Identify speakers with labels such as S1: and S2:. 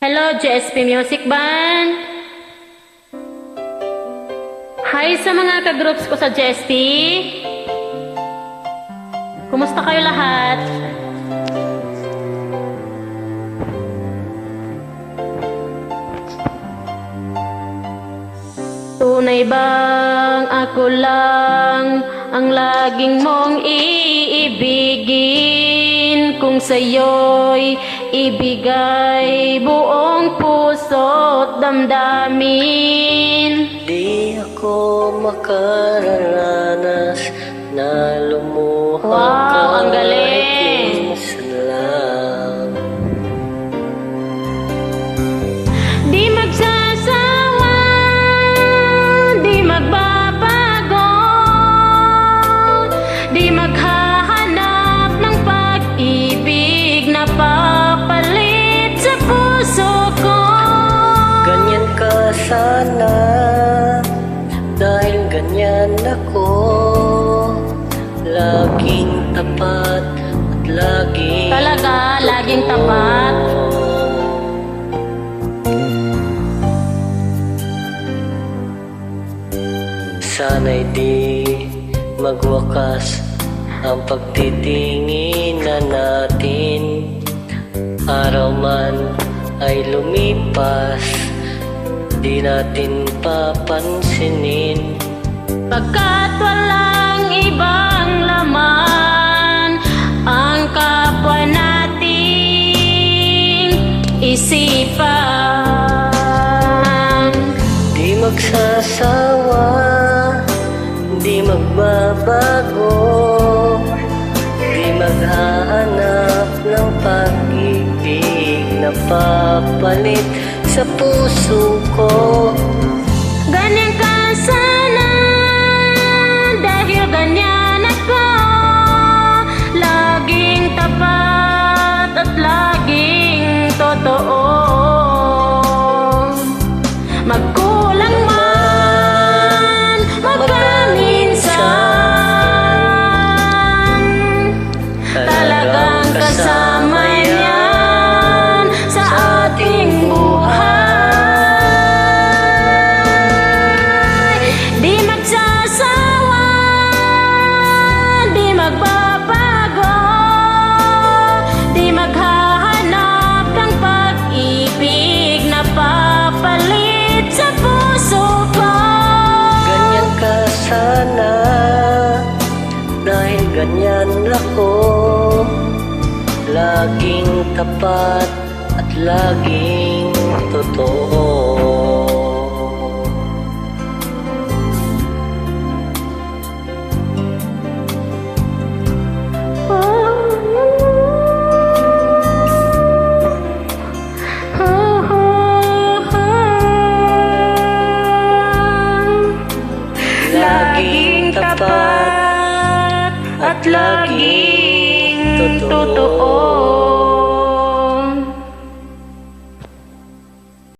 S1: Hello, GSP Music Band! Hi sa mga ka-groups ko sa GSP! Kumusta kayo lahat? Tunay bang ako lang ang laging mong iibigin? Kung sa'yo'y ibigay buong puso't damdamin.
S2: Di ako makararanas na lumuha
S1: Wow, ang galing!
S2: minsan lang.
S1: Di magsasawa, di magbabago, di maghahanap ng pag-ibig na papalit sa puso ko.
S2: Ganyan ka sana, dahil ganyan ako. Laging tapat at laging
S1: Talaga, laging tapat.
S2: Sana'y di magwakas ang pagtitinginan natin. Araw man ay lumipas, di natin papansinin.
S1: Pagkat walang ibang laman ang kapwa nating isipan.
S2: Di magsasawa, di magbabago, di maghahanap ng pag-ibig na papalit sa puso ko.
S1: Ganyan ka sana, dahil ganyan ako. Laging tapat at laging totoo. Magkulang man, magkaminsan, talagang kasama yan sa ating buhay. Di magsasawa, di magbabago, di maghahanap ng pag-ibig na papalit sa puso ko.
S2: Ganyan ka sana, dahil ganyan ako. Laging tapat at laging totoo.
S1: Laging tapat at laging totoo.